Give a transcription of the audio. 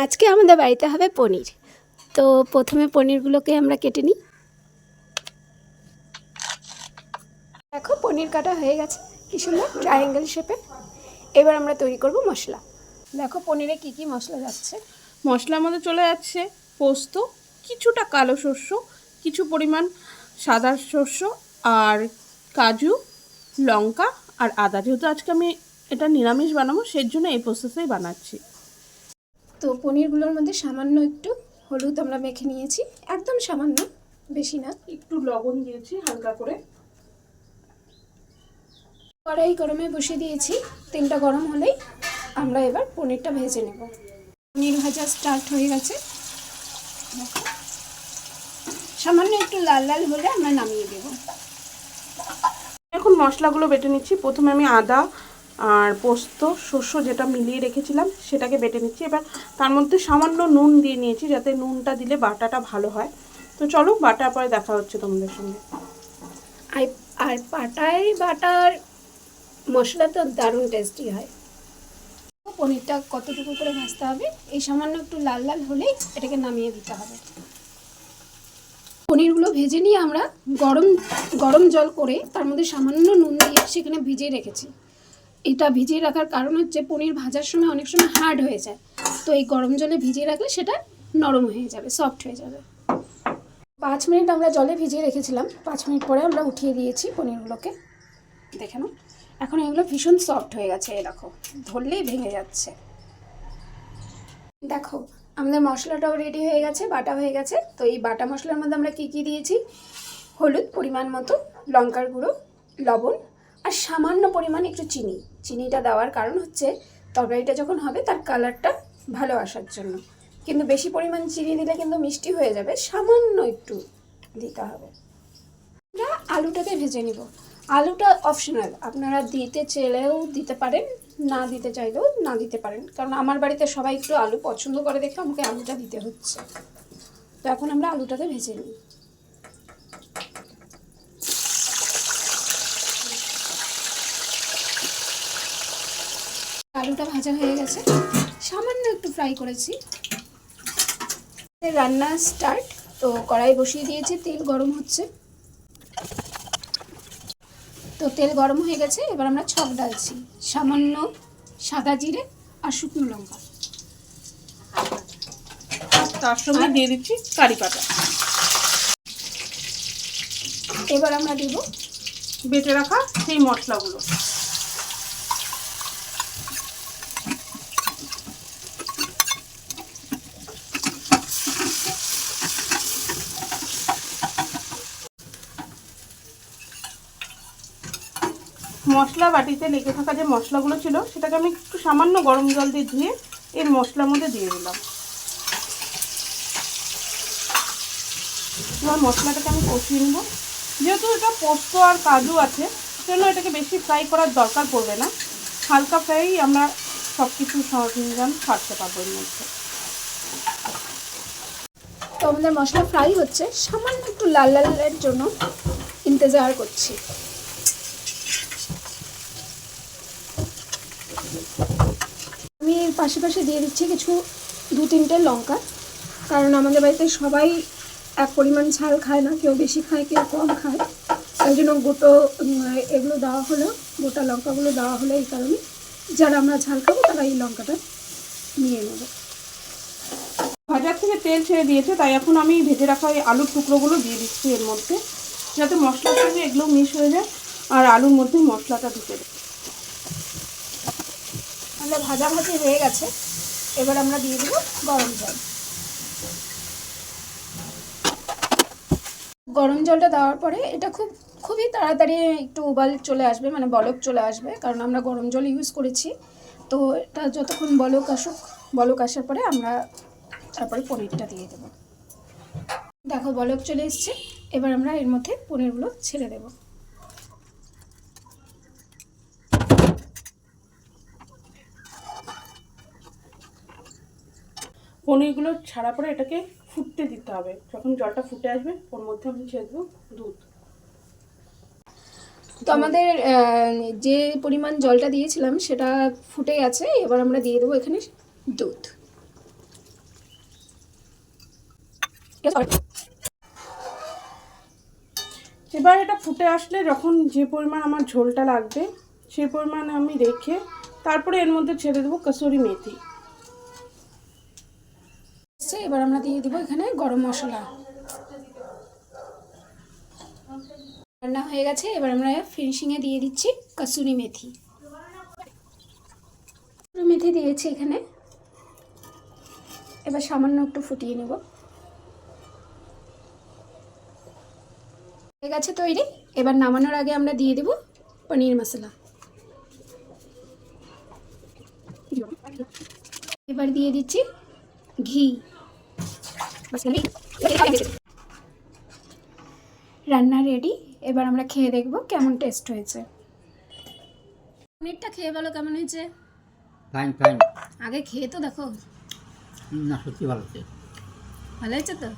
আজকে আমাদের বাড়িতে হবে পনির। তো প্রথমে পনিরগুলোকে আমরা কেটে নিই। দেখো পনির কাটা হয়ে গেছে, কি সুন্দর ট্রায়াঙ্গেল শেপে। এবার আমরা তৈরি করব মশলা। দেখো পনিরে কি কি মশলা যাচ্ছে। মশলার মধ্যে চলে যাচ্ছে পোস্ত, কিছুটা কালো শস্য, কিছু পরিমাণ সাদা শস্য, আর কাজু, লঙ্কা আর আদা। যেহেতু আজকে আমি এটা নিরামিষ বানাবো, সেই জন্য এই প্রসেসেই বানাচ্ছি। তো পনিরগুলোর মধ্যে সামান্য একটু হলুদ আমরা মেখে নিয়েছি, একদম সামান্য, বেশি না। একটু লবণ দিয়েছি হালকা করে। কড়াই গরমে বসিয়ে দিয়েছি, তেলটা গরম হলেই আমরা এবার পনিরটা ভেজে নেব। পনির ভাজা স্টার্ট হয়ে গেছে। সামান্য একটু লাল লাল হলে আমরা নামিয়ে দেব। এখন মশলাগুলো বেটে নিচ্ছি। প্রথমে আমি আদা আর পোস্ত শস্য যেটা মিলিয়ে রেখেছিলাম সেটাকে বেটে নিচ্ছি। এবার তার মধ্যে সামান্য নুন দিয়ে নিয়েছি, যাতে নুনটা দিলে বাটাটা ভালো হয়। তো চলো বাটার পরে দেখা হচ্ছে তোমাদের সঙ্গে। আর পাটায় বাটার মশলা তো দারুণ টেস্টি হয়। পনিরটা কতটুকু করে ভাজতে হবে, এই সামান্য একটু লাল লাল হলেই এটাকে নামিয়ে দিতে হবে। পনিরগুলো ভেজে নিয়ে আমরা গরম জল করে তার মধ্যে সামান্য নুন দিয়ে সেখানে ভিজিয়ে রেখেছি। এটা ভিজিয়ে রাখার কারণ হচ্ছে পনির ভাজার সময় অনেক সময় হার্ড হয়ে যায়, তো এই গরম জলে ভিজিয়ে রাখলে সেটা নরম হয়ে যাবে, সফট হয়ে যাবে। 5 মিনিট আমরা জলে ভিজিয়ে রেখেছিলাম, 5 মিনিট পরে আমরা উঠিয়ে দিয়েছি পনিরগুলোকে। দেখে নাও, এখন এগুলো ভীষণ সফট হয়ে গেছে। এই দেখো, ধরলেই ভেঙে যাচ্ছে। দেখো আমাদের মশলাটাও রেডি হয়ে গেছে, বাটা হয়ে গেছে। তো এই বাটা মশলার মধ্যে আমরা কী কী দিয়েছি, হলুদ পরিমাণ মতো, লঙ্কার গুঁড়ো, লবণ আর সামান্য পরিমাণ একটু চিনি। চিনিটা দেওয়ার কারণ হচ্ছে তরকারিটা যখন হবে তার কালারটা ভালো আসার জন্য। কিন্তু বেশি পরিমাণ চিনি দিলে কিন্তু মিষ্টি হয়ে যাবে, সামান্য একটু দিতে হবে। আমরা আলুটাকে ভেজে নিব। আলুটা অপশনাল, আপনারা দিতে চাইলেও দিতে পারেন, না দিতে চাইলেও না দিতে পারেন। কারণ আমার বাড়িতে সবাই একটু আলু পছন্দ করে দেখে আমাকে আলুটা দিতে হচ্ছে। তো এখন আমরা আলুটাকে ভেজে নিই। আলুটা ভাজা হয়ে গেছে, সামান্য একটু ফ্রাই করেছি। রান্না স্টার্ট। তো কড়াই বসিয়ে দিয়েছি, তেল গরম হচ্ছে। তো তেল গরম হয়ে গেছে, এবার আমরা ছক ডালছি। সামান্য সাদা জিরে আর শুকনো লঙ্কা, তার সঙ্গে দিয়ে দিচ্ছি কারি পাতা। এবার আমরা দেব বেটে রাখা সেই মশলাগুলো। মশলা বাটিতে লেগে থাকা যে মশলাগুলো ছিল সেটাকে আমি একটু সামান্য গরম জল দিয়ে ধুয়ে এর মশলার মধ্যে দিয়ে দিলাম। এবার মশলাটাকে আমি কষিয়ে নেব। যেহেতু এটা পোস্ত আর কাজু আছে, সেজন্য এটাকে বেশি ফ্রাই করার দরকার পড়বে না। হালকা ফ্রাই আমরা সব কিছু সরঞ্জাম ছাড়তে পারবো এর মধ্যে। তো আমাদের মশলা ফ্রাই হচ্ছে, সামান্য একটু লাল লালের জন্য ইন্তজার করছি। আমি পাশে দিয়ে দিচ্ছি কিছু 2-3টে লঙ্কা, কারণ আমাদের বাড়িতে সবাই এক পরিমাণ ঝাল খায় না, কেউ বেশি খায় কেউ কম খায়। তাই জন্য এগুলো দেওয়া হলো, গোটা লঙ্কাগুলো দেওয়া হলো। এই কারণে যারা আমরা ঝাল খাবো তারা এই লঙ্কাটা নিয়ে নেব। ভাজার থেকে তেল ছেড়ে দিয়েছে, তাই এখন আমি ভেজে রাখা এই আলুর টুকরোগুলো দিয়ে দিচ্ছি এর মধ্যে, যাতে মশলার সঙ্গে এগুলো মিশ হয়ে যায় আর আলুর মধ্যে মশলাটা ঢুকে যায়। আমাদের ভাজাভাজি হয়ে গেছে, এবার আমরা দিয়ে দেবো গরম জল। গরম জলটা দেওয়ার পরে এটা খুবই তাড়াতাড়ি একটু উবাল চলে আসবে, মানে বলক চলে আসবে, কারণ আমরা গরম জল ইউজ করেছি। তো এটা যতক্ষণ বলক আসার পরে আমরা তারপরে পনিরটা দিয়ে দেবো। দেখো বলক চলে এসছে, এবার আমরা এর মধ্যে পনিরগুলো ছেড়ে দেব। পনিরগুলো ছাড়া পরে এটাকে ফুটতে দিতে হবে। যখন জলটা ফুটে আসবে ওর মধ্যে আমি ছেড়ে দেবো দুধ। তো আমাদের যে পরিমাণ জলটা দিয়েছিলাম সেটা ফুটে গেছে, এবার আমরা দিয়ে দেবো এখানে দুধ। এবার এটা ফুটে আসলে যখন যে পরিমাণ আমার ঝোলটা লাগবে সেই পরিমাণ আমি রেখে তারপরে এর মধ্যে ছেড়ে দেবো কসুরি মেথি। এবার আমরা দিয়ে দেবো এখানে গরম মশলা। রান্না হয়ে গেছে, এবার আমরা ফিনিশিংয়ে দিয়ে দিচ্ছি কসুরি মেথি। কসুরি মেথি দিয়েছি এখানে, এবার সামান্য একটু ফুটিয়ে নেব। হয়ে গেছে তৈরি। এবার নামানোর আগে আমরা দিয়ে দেব পনির মশলা। এবার দিয়ে দিচ্ছি ঘি। রান্না রেডি। এবার আমরা খেয়ে দেখব কেমন টেস্ট হয়েছে। পনিরটা খেয়ে বলো কেমন হয়েছে। Fine fine. আগে খেয়ে তো দেখো। না, সত্যি ভালো হচ্ছে। ভালো হয়েছে তো।